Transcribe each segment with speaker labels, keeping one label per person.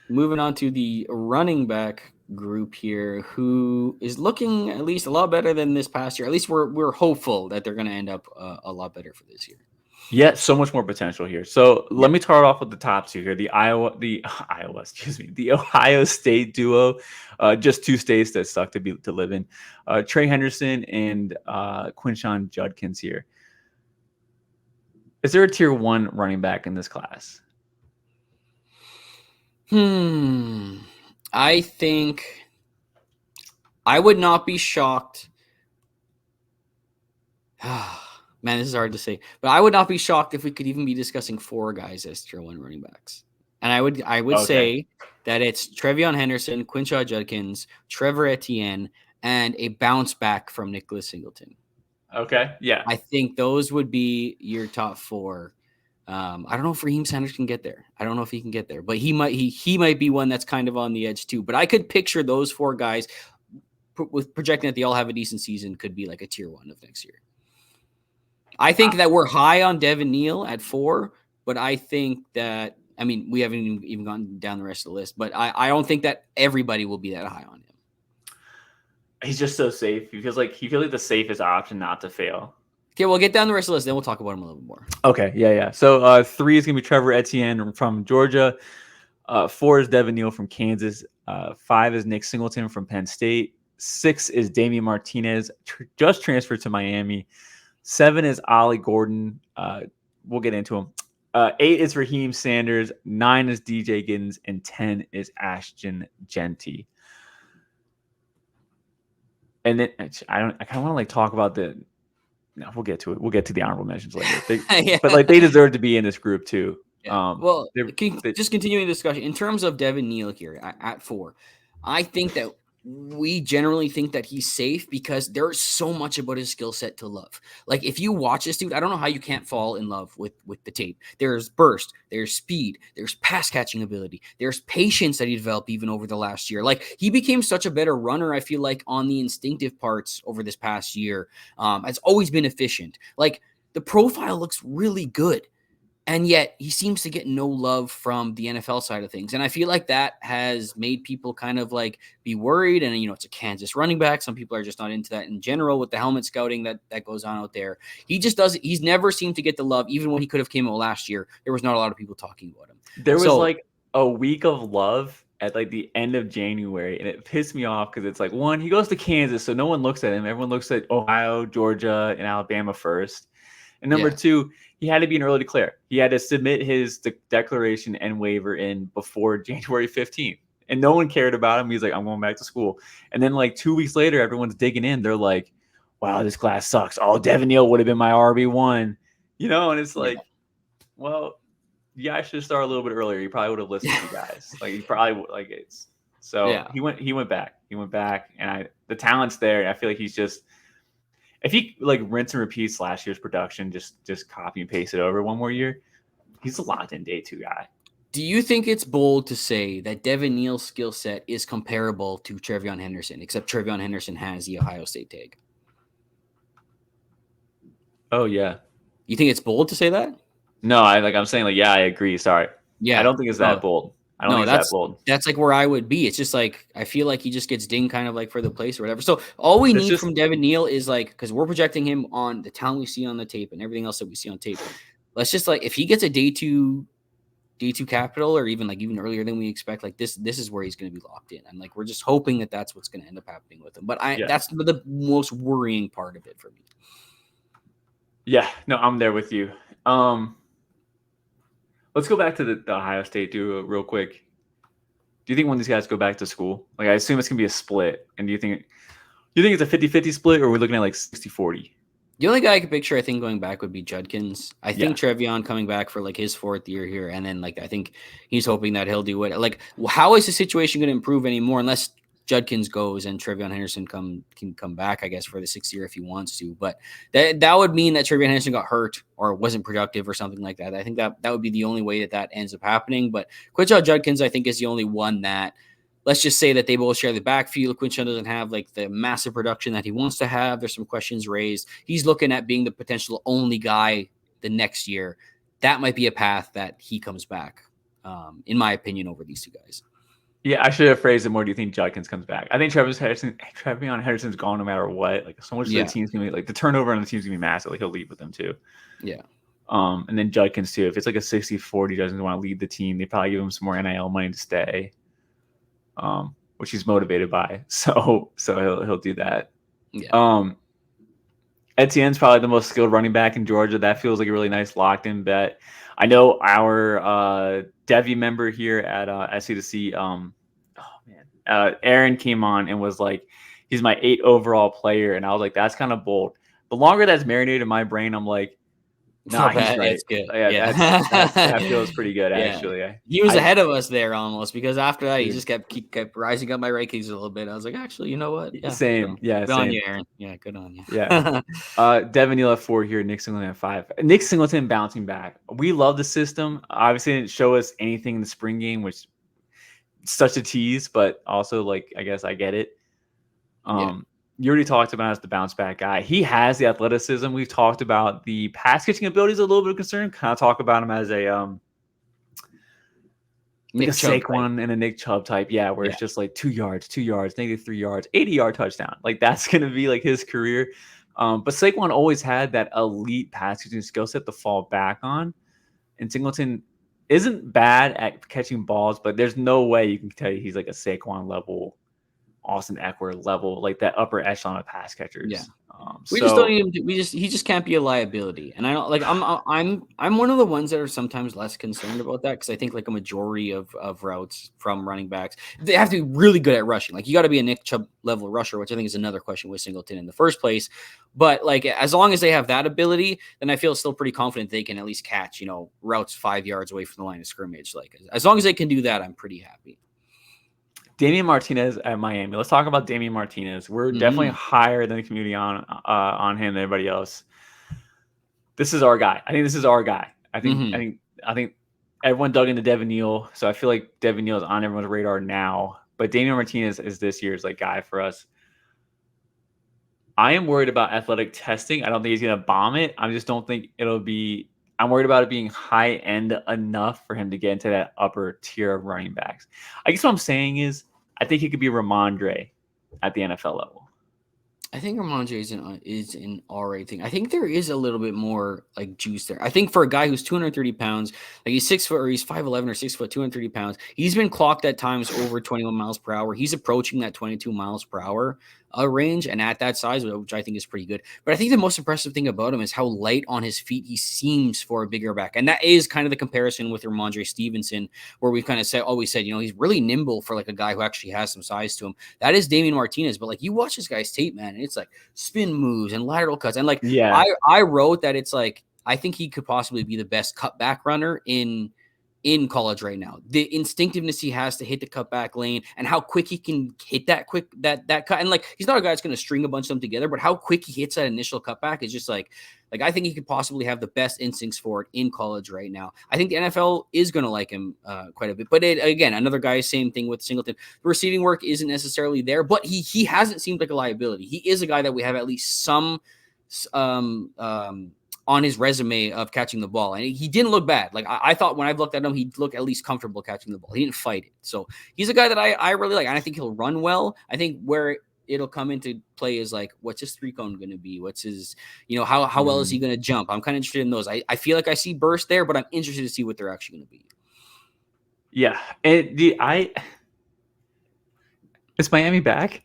Speaker 1: moving on to the running back group here, who is looking at least a lot better than this past year. At least we're hopeful that they're going to end up a lot better for this year.
Speaker 2: Yeah, so much more potential here. So
Speaker 1: Yeah.
Speaker 2: let me start off with the top two here. The Ohio State duo, just two states that suck to live in. Trey Henderson and Quinshon Judkins here. Is there a tier one running back in this class?
Speaker 1: I think I would not be shocked. Man, this is hard to say, but I would not be shocked if we could even be discussing four guys as tier one running backs. And I would
Speaker 2: Okay.
Speaker 1: say that it's Trevion Henderson, Quinshon Judkins, Trevor Etienne, and a bounce back from Nicholas Singleton.
Speaker 2: Okay. Yeah.
Speaker 1: I think those would be your top four. I don't know if Raheem Sanders can get there. I don't know if he can get there, but he might be one that's kind of on the edge too. But I could picture those four guys with projecting that they all have a decent season could be like a tier one of next year. I think that we're high on Devin Neal at 4, but I think that we haven't even gone down the rest of the list, but I don't think that everybody will be that high on him.
Speaker 2: He's just so safe. He feels like the safest option not to fail.
Speaker 1: Okay, we'll get down the rest of the list, then we'll talk about him a little bit more.
Speaker 2: Okay, yeah. So 3 is gonna be Trevor Etienne from Georgia. 4 is Devin Neal from Kansas. 5 is Nick Singleton from Penn State. 6 is Damian Martinez, just transferred to Miami. 7 is Ollie Gordon. We'll get into him. 8 is Raheem Sanders. 9 is DJ Giddens, and 10 is Ashton Genty. And then I kind of want to talk about the. No, we'll get to it. We'll get to the honorable mentions later.
Speaker 1: Yeah.
Speaker 2: But they deserve to be in this group too.
Speaker 1: Yeah. Just continuing the discussion in terms of Devin Neal here at 4, I think that we generally think that he's safe because there's so much about his skill set to love. Like if you watch this dude, I don't know how you can't fall in love with the tape. There's burst, there's speed, there's pass catching ability, there's patience that he developed even over the last year. Like he became such a better runner, I feel like, on the instinctive parts over this past year. Has always been efficient. Like the profile looks really good. And yet he seems to get no love from the NFL side of things. And I feel like that has made people kind of like be worried. And, it's a Kansas running back. Some people are just not into that in general with the helmet scouting that goes on out there. He's never seemed to get the love. Even when he could have came out last year, there was not a lot of people talking about him.
Speaker 2: There was a week of love at the end of January. And it pissed me off because it's one, he goes to Kansas. So no one looks at him. Everyone looks at Ohio, Georgia, and Alabama first. And number 2, he had to be an early declare. He had to submit his declaration and waiver in before January 15th. And no one cared about him. He's like, I'm going back to school. And then 2 weeks later, everyone's digging in. They're like, wow, this class sucks. Oh, Devin Neal would have been my RB1. And it's well, you guys should start a little bit earlier. You probably would have listened to you guys. He probably would it's. So he went back. He went back. And the talent's there. I feel like he's just, if he rinse and repeats last year's production, just copy and paste it over one more year, he's a locked in day 2 guy.
Speaker 1: Do you think it's bold to say that Devin Neal's skill set is comparable to Trevion Henderson, except Trevion Henderson has the Ohio State tag?
Speaker 2: Oh yeah.
Speaker 1: You think it's bold to say that?
Speaker 2: No, I'm saying yeah, I agree. Sorry.
Speaker 1: Yeah.
Speaker 2: I don't think it's that bold. I don't think it's that bold.
Speaker 1: That's where I would be. It's just I feel like he just gets dinged kind of for the place or whatever. So all we need from Devin Neal is because we're projecting him on the talent we see on the tape and everything else that we see on tape. Let's just if he gets a day two capital or even earlier than we expect, this is where he's going to be locked in. And we're just hoping that that's what's going to end up happening with him. But that's the most worrying part of it for me.
Speaker 2: Yeah, no, I'm there with you. Let's go back to the Ohio State duo real quick. Do you think one of these guys go back to school? I assume it's going to be a split. And do you think it's a 50-50 split, or are we looking at 60-40?
Speaker 1: The only guy I could picture, I think, going back would be Judkins. I think Trevion coming back for his 4th year here. And then I think he's hoping that he'll do it. How is the situation going to improve anymore unless Judkins goes and Trevion Henderson can come back, I guess, for the 6th year if he wants to. But that would mean that Trevion Henderson got hurt or wasn't productive or something like that. I think that would be the only way that ends up happening. But Quinshon Judkins, I think, is the only one that, let's just say that they both share the backfield. Quinshon doesn't have the massive production that he wants to have. There's some questions raised. He's looking at being the potential only guy the next year. That might be a path that he comes back, in my opinion, over these 2 guys.
Speaker 2: Yeah, I should have phrased it more. Do you think Judkins comes back? I think Trevion Henderson's gone no matter what. Like so much of the
Speaker 1: Yeah,
Speaker 2: team's gonna be like the turnover on the team's gonna be massive. Like he'll leave with them too.
Speaker 1: yeah,
Speaker 2: And then Judkins too. If it's like a 60-40, doesn't want to lead the team, they probably give him some more NIL money to stay. Which he's motivated by. So he'll do that.
Speaker 1: yeah.
Speaker 2: Etienne's probably the most skilled running back in Georgia. That feels like a really nice locked-in bet. I know our devy member here at SC2C, Aaron came on and was like, he's my 8 overall player, and I was like, that's kind of bold. The longer that's marinated in my brain, I'm like,
Speaker 1: It's
Speaker 2: nah,
Speaker 1: not
Speaker 2: he's
Speaker 1: bad.
Speaker 2: right.
Speaker 1: It's good.
Speaker 2: Yeah, that feels pretty good
Speaker 1: Yeah.
Speaker 2: actually.
Speaker 1: He was
Speaker 2: I
Speaker 1: ahead of us there almost because after that he
Speaker 2: dude,
Speaker 1: just kept rising up my rankings a little bit. I was like, actually, you know what? Yeah. So
Speaker 2: same, yeah,
Speaker 1: good on
Speaker 2: same.
Speaker 1: you, Aaron. Yeah, good on you.
Speaker 2: Yeah. Devin Neal at 4 here, Nick Singleton at 5. Nick Singleton bouncing back. We love the system. Obviously, it didn't show us anything in the spring game, which is such a tease, but also like I guess I get it.
Speaker 1: Yeah.
Speaker 2: You already talked about as the bounce back guy. He has the athleticism. We've talked about the pass catching ability is a little bit of concern. Kind of talk about him as a like a
Speaker 1: Nick Chubb type.
Speaker 2: Saquon and a Nick Chubb type, yeah, where
Speaker 1: Yeah.
Speaker 2: it's just like 2 yards, -3 yards, 80-yard touchdown. Like that's gonna be like his career. But Saquon always had that elite pass catching skill set to fall back on, and Singleton isn't bad at catching balls, but there's no way you can tell you he's like a Saquon level, Austin Eckler level, like that upper echelon of pass
Speaker 1: Yeah.
Speaker 2: catchers.
Speaker 1: We just don't
Speaker 2: So
Speaker 1: need him to, he just can't be a liability. And I don't like I'm one of the ones that are sometimes less concerned about that because I think like a majority of routes from running backs, they have to be really good at rushing. Like you got to be a Nick Chubb level rusher, which I think is another question with Singleton in the first place. But like as long as they have that ability, then I feel still pretty confident they can at least catch, routes 5 yards away from the line of scrimmage. Like as long as they can do that, I'm pretty happy.
Speaker 2: Damian Martinez at Miami. Let's talk about Damian Martinez. We're definitely
Speaker 1: Mm-hmm.
Speaker 2: higher than the community on him than everybody else. This is our guy. I think this is our guy. I think
Speaker 1: Mm-hmm.
Speaker 2: everyone dug into Devin Neal, so I feel like Devin Neal is on everyone's radar now. But Damian Martinez is this year's like guy for us. I am worried about athletic testing. I don't think he's gonna bomb it. I just don't think it'll be. I'm worried about it being high end enough for him to get into that upper tier of running backs. I guess what I'm saying is, I think he could be Ramondre at the NFL level.
Speaker 1: I think Ramondre is an alright thing. I think there is a little bit more like juice there. I think for a guy who's 230 pounds, like he's 6 foot or he's 5'11 or 6 foot, 230 pounds, he's been clocked at times over 21 miles per hour. He's approaching that 22 miles per hour range, and at that size, which I think is pretty good. But I think the most impressive thing about him is how light on his feet he seems for a bigger back, and that is kind of the comparison with Ramondre Stevenson, where we've kind of always said, he's really nimble for like a guy who actually has some size to him. That is Damian Martinez, but like you watch this guy's tape, man, and it's like spin moves and lateral cuts, and like
Speaker 2: Yeah,
Speaker 1: I wrote that it's like I think he could possibly be the best cutback runner in college right now. The instinctiveness he has to hit the cutback lane and how quick he can hit that cut. And like he's not a guy that's going to string a bunch of them together, but how quick he hits that initial cutback is just like I think he could possibly have the best instincts for it in college right now. I think the NFL is going to like him quite a bit. But again, another guy, same thing with Singleton. The receiving work isn't necessarily there, but he hasn't seemed like a liability. He is a guy that we have at least some on his resume of catching the ball. And he didn't look bad. Like I thought when I've looked at him, he'd look at least comfortable catching the ball. He didn't fight it. So he's a guy that I really like. And I think he'll run well. I think where it'll come into play is like, what's his 3-cone going to be? What's his, how well is he going to jump? I'm kind of interested in those. I feel like I see burst there, but I'm interested to see what they're actually going to be.
Speaker 2: yeah. And is Miami back?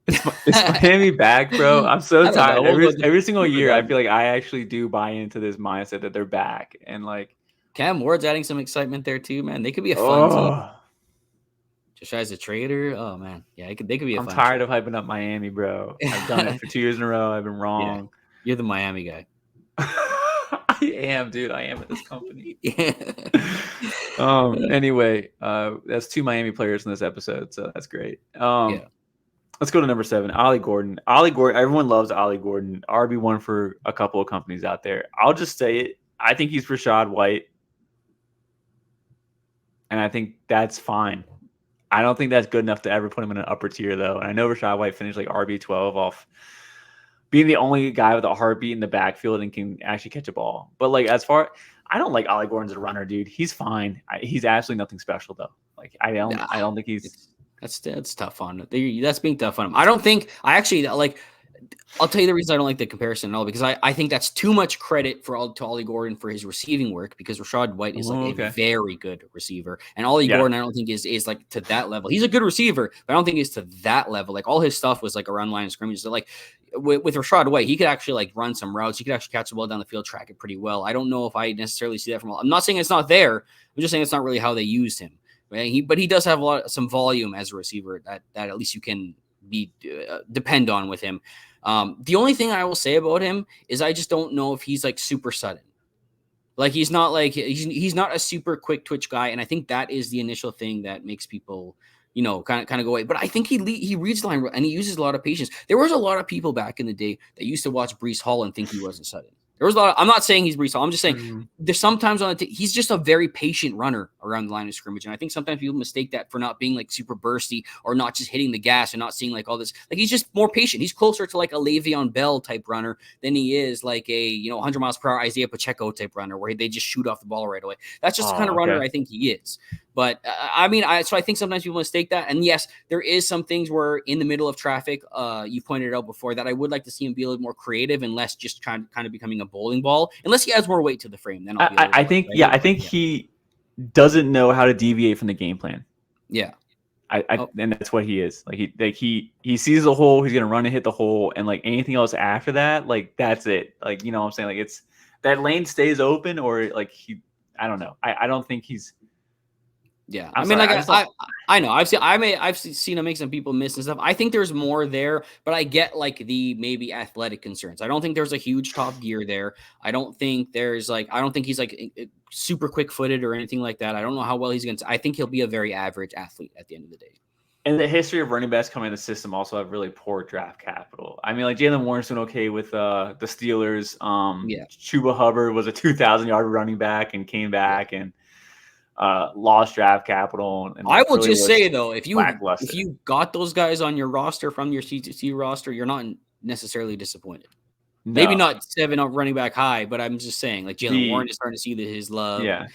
Speaker 2: It's Miami back, bro. I'm so tired. Every single year, I feel like I actually do buy into this mindset that they're back, and like
Speaker 1: Cam Ward's adding some excitement there too, man. They could be a fun team. Just as a trader, oh man, yeah, they could be a
Speaker 2: I'm
Speaker 1: fun
Speaker 2: tired
Speaker 1: team.
Speaker 2: of hyping up Miami, bro. I've done it for 2 years in a row. I've been wrong.
Speaker 1: Yeah, you're the Miami guy.
Speaker 2: I am, dude. I am at this company.
Speaker 1: Yeah.
Speaker 2: Anyway, that's 2 Miami players in this episode, so that's great.
Speaker 1: Yeah.
Speaker 2: Let's go to number 7, Ollie Gordon. Ollie Gordon, everyone loves Ollie Gordon. RB1 for a couple of companies out there. I'll just say it. I think he's Rashad White. And I think that's fine. I don't think that's good enough to ever put him in an upper tier, though. And I know Rashad White finished like RB12 off being the only guy with a heartbeat in the backfield and can actually catch a ball. But like I don't like Ollie Gordon as a runner, dude. He's fine. He's absolutely nothing special, though. Like I don't think he's.
Speaker 1: That's tough on it. That's being tough on him. I don't think I actually like. I'll tell you the reason I don't like the comparison at all, because I think that's too much credit to Ollie Gordon for his receiving work, because Rashad White is like a very good receiver. And Ollie Gordon, I don't think is like to that level. He's a good receiver, but I don't think he's to that level. Like all his stuff was like around line of scrimmage. So like with Rashad White, he could actually like run some routes. He could actually catch the ball down the field, track it pretty well. I don't know if I necessarily see that from all. I'm not saying it's not there. I'm just saying it's not really how they used him. Right? But he does have some volume as a receiver that at least you can depend on with him. The only thing I will say about him is I just don't know if he's like super sudden. Like he's not a super quick twitch guy, and I think that is the initial thing that makes people, kind of go away. But I think he reads the line and he uses a lot of patience. There was a lot of people back in the day that used to watch Breece Hall and think he wasn't sudden. There was a lot. I'm not saying he's Breece Hall. I'm just saying there's sometimes he's just a very patient runner around the line of scrimmage, and I think sometimes people mistake that for not being like super bursty or not just hitting the gas and not seeing like all this. Like he's just more patient. He's closer to like a Le'Veon Bell type runner than he is like a 100 miles per hour Isaiah Pacheco type runner where they just shoot off the ball right away. That's just the kind of runner I think he is. But so I think sometimes people mistake that. And yes, there is some things where in the middle of traffic, you pointed out before, that I would like to see him be a little more creative and less just kind of becoming a bowling ball. Unless he adds more weight to the frame, then
Speaker 2: I think he doesn't know how to deviate from the game plan.
Speaker 1: Yeah.
Speaker 2: And that's what he is. He sees the hole, he's gonna run and hit the hole, and like anything else after that, like that's it. Like what I'm saying, like it's that lane stays open, or like I don't know. I don't think he's.
Speaker 1: Yeah, I mean, I know I've seen him make some people miss and stuff. I think there's more there, but I get like the maybe athletic concerns. I don't think there's a huge top gear there. I don't think he's like super quick footed or anything like that. I don't know how well he's going to. I think he'll be a very average athlete at the end of the day.
Speaker 2: And the history of running backs coming in the system also have really poor draft capital. I mean, like Jalen Warren's doing okay with the Steelers. Chuba Hubbard was a 2,000-yard running back and came back and lost draft capital. And
Speaker 1: I will just say though, if you got those guys on your roster from your C2C roster, you're not necessarily disappointed. No. Maybe not 7 up running back high, but I'm just saying, like Jalen Warren is starting to see his love.
Speaker 2: Yeah.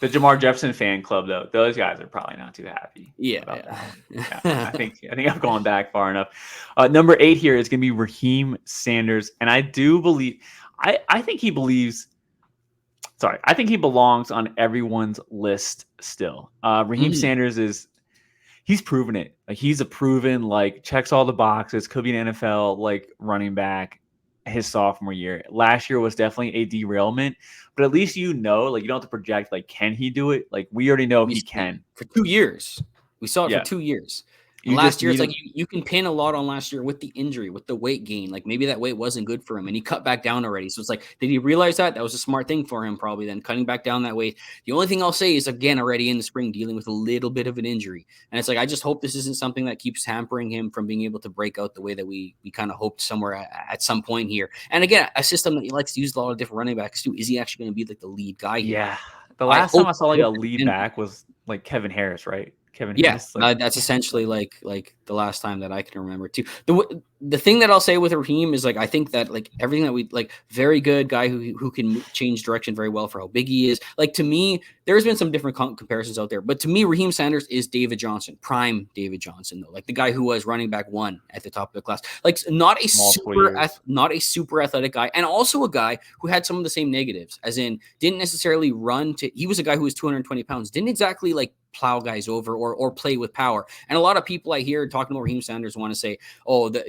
Speaker 2: The Jamar Jefferson fan club, though, those guys are probably not too happy. I think I've gone back far enough. Number 8 here is going to be Raheem Sanders, and I do believe, I think he believes. Sorry, I think he belongs on everyone's list still. Raheem Sanders he's proven it. Like he's a proven, like checks all the boxes, could be an NFL like running back his sophomore year. Last year was definitely a derailment, but at least you don't have to project like, can he do it? Like we already know he can.
Speaker 1: For 2 years. We saw it for 2 years. Last year, it's like you can pin a lot on last year with the injury, with the weight gain. Like maybe that weight wasn't good for him and he cut back down already. So it's like, did he realize that? That was a smart thing for him probably then, cutting back down that weight. The only thing I'll say is, again, already in the spring, dealing with a little bit of an injury. And it's like, I just hope this isn't something that keeps hampering him from being able to break out the way that we kind of hoped somewhere at some point here. And again, a system that he likes to use a lot of different running backs too. Is he actually going to be like the lead guy here?
Speaker 2: Yeah. The last time I saw like a lead back was like Kevin Harris, right?
Speaker 1: Yes, that's essentially like the last time that I can remember too. The thing that I'll say with Raheem is like, I think that like everything that we like, very good guy who can change direction very well for how big he is. Like to me, there's been some different comparisons out there, but to me, Raheem Sanders is David Johnson, prime David Johnson though, like the guy who was running back 1 at the top of the class, like not a super athletic guy, and also a guy who had some of the same negatives, as in didn't necessarily he was a guy who was 220 pounds, didn't exactly like plow guys over or play with power. And a lot of people I hear talking about Raheem Sanders want to say,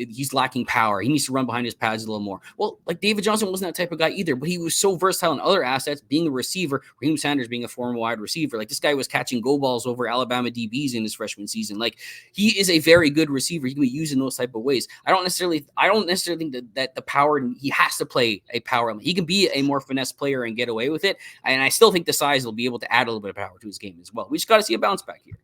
Speaker 1: he's lacking power. He needs to run behind his pads a little more. Well, like David Johnson wasn't that type of guy either, but he was so versatile in other assets, being a receiver, Raheem Sanders being a former wide receiver. Like this guy was catching go balls over Alabama DBs in his freshman season. Like he is a very good receiver. He can be used in those type of ways. I don't necessarily think that the power, he has to play a power. He can be a more finesse player and get away with it. And I still think the size will be able to add a little bit of power to his game as well. We just got to see a bounce back here.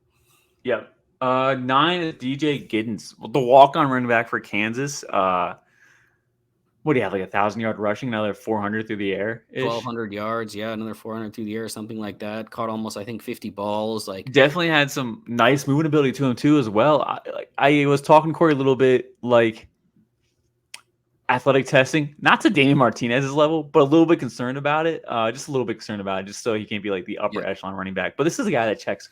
Speaker 2: Yeah. 9 is DJ Giddens, the walk-on running back for Kansas. What do you have, like 1,000-yard rushing, another 400 through the air?
Speaker 1: 1,200 yards, yeah, another 400 through the air, something like that. Caught almost, I think, 50 balls. Like
Speaker 2: definitely had some nice movement ability to him too, as well. I was talking to Corey a little bit, like athletic testing, not to Damian Martinez's level, but a little bit concerned about it. Just a little bit concerned about it, just so he can't be like the upper echelon running back. But this is a guy that checks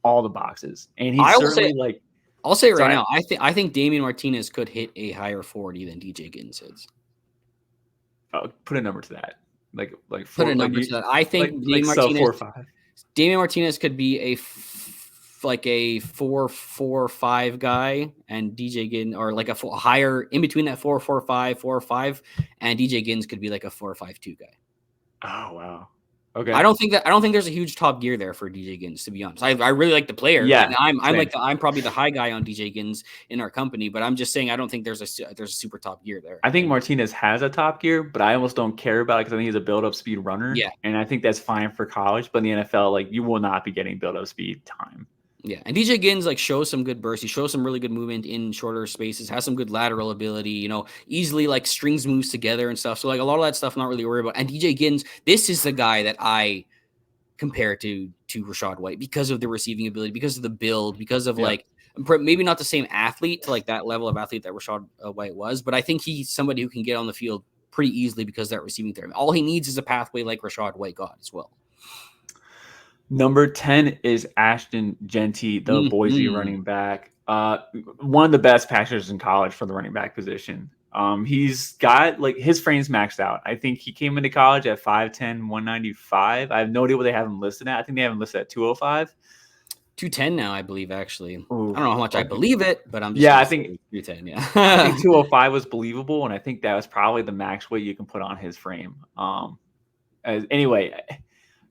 Speaker 2: all the boxes, and he's
Speaker 1: I'll
Speaker 2: certainly
Speaker 1: say
Speaker 2: like.
Speaker 1: I'll say right
Speaker 2: Sorry.
Speaker 1: now, I think Damian Martinez could hit a higher 40 than DJ Giddens hits.
Speaker 2: Put a number to that, like
Speaker 1: Put
Speaker 2: four,
Speaker 1: a number to that. I think Damian
Speaker 2: sub
Speaker 1: Martinez
Speaker 2: 4.5.
Speaker 1: Damian Martinez could be like a 4.45 guy, and DJ Giddens, or like a higher in between that 4.45, 4.5, and DJ Giddens could be like a 4.52 guy.
Speaker 2: Oh wow. Okay.
Speaker 1: I don't think there's a huge top gear there for DJ Giddens, to be honest. I really like the player.
Speaker 2: Yeah,
Speaker 1: I'm I'm probably the high guy on DJ Giddens in our company, but I'm just saying I don't think there's a super top gear there.
Speaker 2: I think Martinez has a top gear, but I almost don't care about it because I think he's a build-up speed runner.
Speaker 1: Yeah.
Speaker 2: And I think that's fine for college, but in the NFL, like you will not be getting build-up speed time.
Speaker 1: Yeah, and DJ Giddens like shows some good burst. He shows some really good movement in shorter spaces. Has some good lateral ability. You know, easily like strings moves together and stuff. So like a lot of that stuff, I'm not really worried about. And DJ Giddens, this is the guy that I compare to Rachaad White because of the receiving ability, because of the build, because of like maybe not the same athlete to like that level of athlete that Rachaad White was, but I think he's somebody who can get on the field pretty easily because of that receiving threat. All he needs is a pathway like Rachaad White got as well.
Speaker 2: Number 10 is Ashton Jeanty, the Boise running back. One of the best passers in college for the running back position. He's got like his frame's maxed out. I think he came into college at 5'10", 195. I have no idea what they have him listed at. I think they have him listed at 205.
Speaker 1: 210 now, I believe, actually.
Speaker 2: Ooh,
Speaker 1: I don't know how much I believe it, but I'm just
Speaker 2: I think
Speaker 1: 210, yeah.
Speaker 2: I think 205 was believable, and I think that was probably the max weight you can put on his frame. Anyway,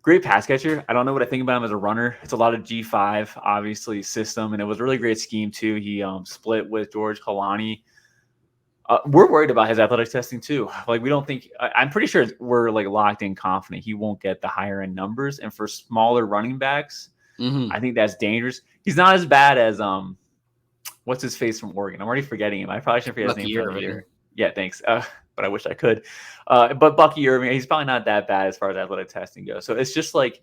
Speaker 2: great pass catcher. I don't know what I think about him as a runner. It's a lot of G5, obviously, system, and it was a really great scheme, too. He split with George Kalani. We're worried about his athletic testing, too. Like, we don't think – I'm pretty sure we're, like, locked in confident he won't get the higher-end numbers. And for smaller running backs, I think that's dangerous. He's not as bad as what's his face from Oregon? I'm already forgetting him. I probably shouldn't forget his name for the year. Yeah, thanks. But I wish I could. But Bucky Irving, he's probably not that bad as far as athletic testing goes. So it's just like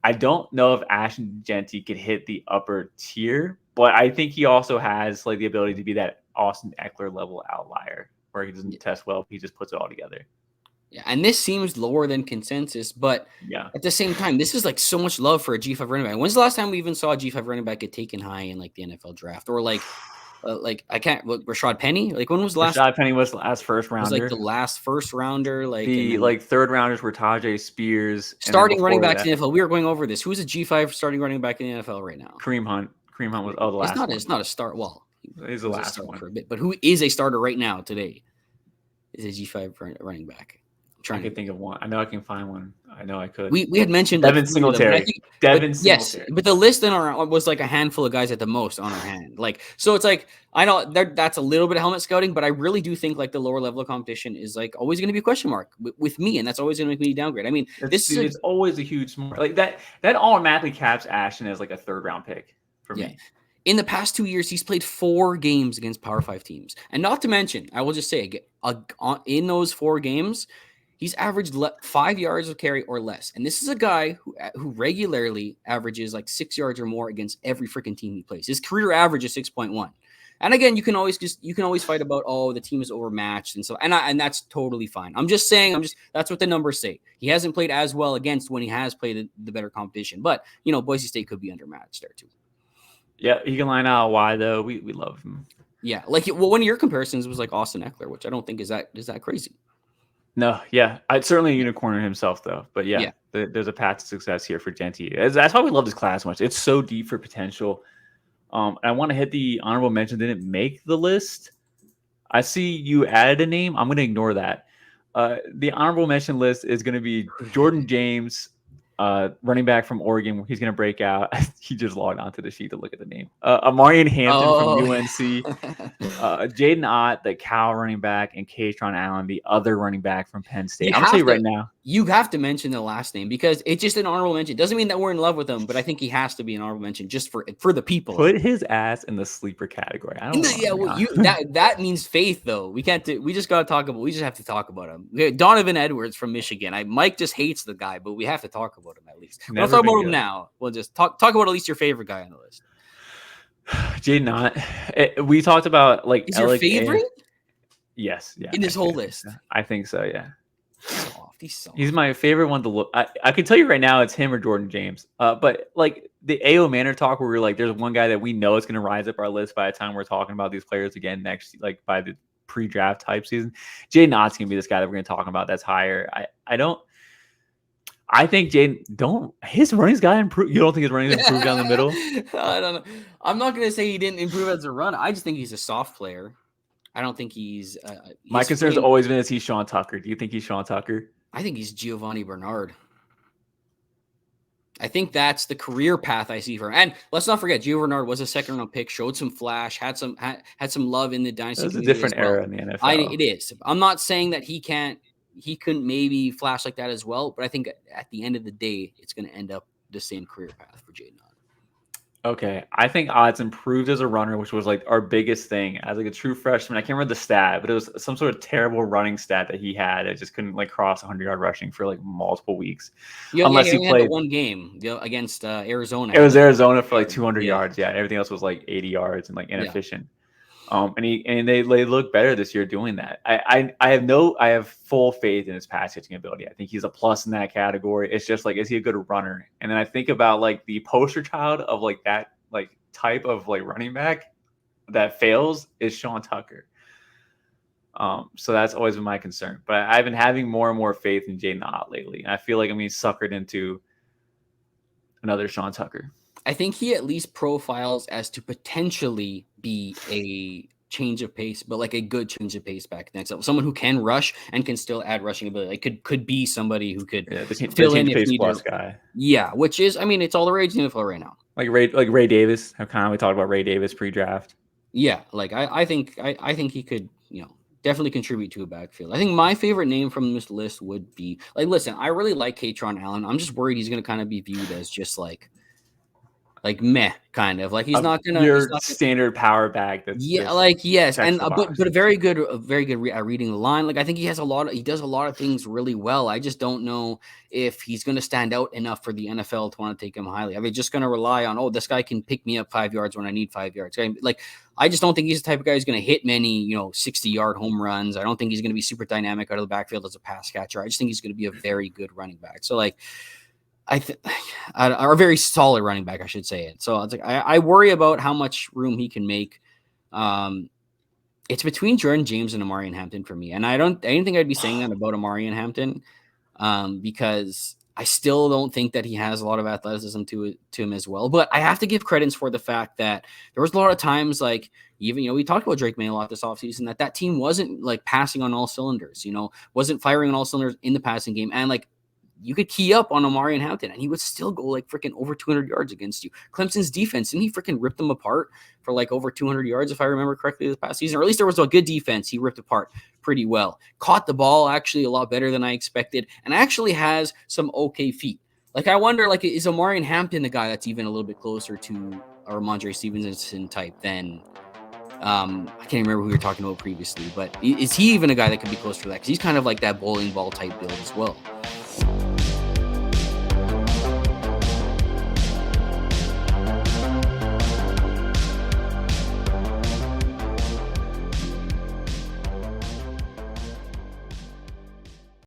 Speaker 2: I don't know if Ashton Jeanty could hit the upper tier, but I think he also has like the ability to be that Austin Eckler level outlier where he doesn't test well. He just puts it all together.
Speaker 1: Yeah, and this seems lower than consensus, but at the same time, this is like so much love for a G5 running back. When's the last time we even saw a G5 running back get taken high in like the NFL draft, or like I can't look Rashad Penny? Like when was the last?
Speaker 2: Rashad Penny was the last first rounder.
Speaker 1: Was like the last first rounder. Like
Speaker 2: the third rounders were Tajay Spears.
Speaker 1: Starting running backs in the NFL. We were going over this. Who's a G5 starting running back in the NFL right now?
Speaker 2: Kareem Hunt. Kareem Hunt was the last.
Speaker 1: It's not a start. Well,
Speaker 2: he's the last one
Speaker 1: for a bit. But who is a starter right now today? Is a G5 running back.
Speaker 2: I could think of one. I know I can find one. I know I could.
Speaker 1: We had mentioned
Speaker 2: Devin Singletary.
Speaker 1: Singletary. Yes, but the list in our was like a handful of guys at the most on our hand. Like so, it's like I know that's a little bit of helmet scouting, but I really do think like the lower level of competition is like always going to be a question mark with me, and that's always going to make me downgrade. I mean,
Speaker 2: it's always a huge like that automatically caps Ashton as like a third round pick for me.
Speaker 1: In the past 2 years, he's played 4 games against Power 5 teams, and not to mention, I will just say, in those 4 games. He's averaged 5 yards of carry or less. And this is a guy who regularly averages like 6 yards or more against every freaking team he plays. His career average is 6.1. And again, you can always fight about, the team is overmatched. And so, and that's totally fine. I'm just saying, that's what the numbers say. He hasn't played as well against when he has played the better competition, but Boise State could be undermatched there too. Yeah.
Speaker 2: He can line out why though. We love him.
Speaker 1: Yeah. Like one of your comparisons was like Austin Eckler, which I don't think is that crazy.
Speaker 2: No, yeah. I'd certainly a unicorn in himself, though. But yeah. There's a path to success here for Jeanty. That's why we love this class so much. It's so deep for potential. I want to hit the honorable mention. Didn't make the list. I see you added a name. I'm going to ignore that. The honorable mention list is going to be Jordan James, running back from Oregon. He's going to break out. He just logged onto the sheet to look at the name. Amarian Hampton from UNC. Jaden Ott, the Cal running back, and Katron Allen, the other running back from Penn State. I'm going to say right now.
Speaker 1: You have to mention the last name because it's just an honorable mention. It doesn't mean that we're in love with him, but I think he has to be an honorable mention just for the people.
Speaker 2: Put his ass in the sleeper category. I don't know.
Speaker 1: Yeah, that means faith though. We can't do. We just got to talk about. We just have to talk about him. Donovan Edwards from Michigan. Mike just hates the guy, but we have to talk about him at least. We'll talk about him now. We'll just talk about at least your favorite guy on the list.
Speaker 2: Jaden Ott. We talked about like.
Speaker 1: Is your favorite?
Speaker 2: Yes. Yeah.
Speaker 1: In this whole list.
Speaker 2: I think so. Yeah.
Speaker 1: So off. He's soft.
Speaker 2: He's my favorite one to look. I can tell you right now, it's him or Jordan James. But like the AO Manor talk, where we're like, there's one guy that we know is going to rise up our list by the time we're talking about these players again next, like by the pre-draft type season. Jaden Ott's going to be this guy that we're going to talk about. That's higher. I think his running's got improved. You don't think his running's improved down the middle?
Speaker 1: I don't know. I'm not going to say he didn't improve as a runner. I just think he's a soft player. I don't think he's.
Speaker 2: My concern's always been is he's Sean Tucker. Do you think he's Sean Tucker?
Speaker 1: I think he's Giovanni Bernard. I think that's the career path I see for him. And let's not forget, Gio Bernard was a second-round pick, showed some flash, had some love in the dynasty.
Speaker 2: It's a different era in the NFL.
Speaker 1: It is. I'm not saying that he couldn't maybe flash like that as well, but I think at the end of the day, it's going to end up the same career path for Jaden Ott.
Speaker 2: Okay, I think Ott's improved as a runner, which was like our biggest thing as like a true freshman. I can't remember the stat, but it was some sort of terrible running stat that he had. It just couldn't like cross 100-yard rushing for like multiple weeks, unless he played
Speaker 1: one game against Arizona.
Speaker 2: It was Arizona for like 200 yards. Yeah, everything else was like 80 yards and like inefficient. And they look better this year doing that. I have full faith in his pass catching ability. I think he's a plus in that category. It's just like, is he a good runner? And then I think about like the poster child of like that like type of like running back that fails is Sean Tucker. So that's always been my concern. But I've been having more and more faith in Jaden Ott lately. And I feel like I'm being suckered into another Sean Tucker.
Speaker 1: I think he at least profiles as to potentially be a change of pace, but like a good change of pace back next level. Someone who can rush and can still add rushing ability. Like could be somebody who could
Speaker 2: fill in if needed. Guy.
Speaker 1: Yeah, which is, I mean, it's all the rage in the NFL right now.
Speaker 2: Like Ray Davis. How kind of we talked about Ray Davis pre-draft.
Speaker 1: Yeah, like I think he could, definitely contribute to a backfield. I think my favorite name from this list would be like, listen, I really like Katron Allen. I'm just worried he's going to kind of be viewed as just like meh, kind of like he's not gonna
Speaker 2: standard power back. That's
Speaker 1: yes, and but a very good at reading the line. Like I think he does a lot of things really well. I just don't know if he's going to stand out enough for the NFL to want to take him highly. Are they just going to rely on this guy can pick me up 5 yards when I need 5 yards? Like I just don't think he's the type of guy who's going to hit many 60-yard home runs. I don't think he's going to be super dynamic out of the backfield as a pass catcher. I just think he's going to be a very good running back. So like. Or a very solid running back, I should say it. So it's like I worry about how much room he can make. It's between Jordan James and Amari Hampton for me, and I didn't think I'd be saying that about Amari Hampton, because I still don't think that he has a lot of athleticism to him as well. But I have to give credence for the fact that there was a lot of times, like even we talked about Drake May a lot this offseason, that team wasn't like passing on all cylinders, wasn't firing on all cylinders in the passing game, and like. You could key up on Amari Hampton and he would still go like freaking over 200 yards against you. Clemson's defense, and he freaking ripped them apart for like over 200 yards, if I remember correctly, this past season, or at least there was a good defense. He ripped apart pretty well. Caught the ball actually a lot better than I expected, and actually has some okay feet. Like I wonder, like is Amari Hampton the guy that's even a little bit closer to a Ramondre Stevenson type than I can't remember who we were talking about previously, but is he even a guy that could be close to that? Because he's kind of like that bowling ball type build as well.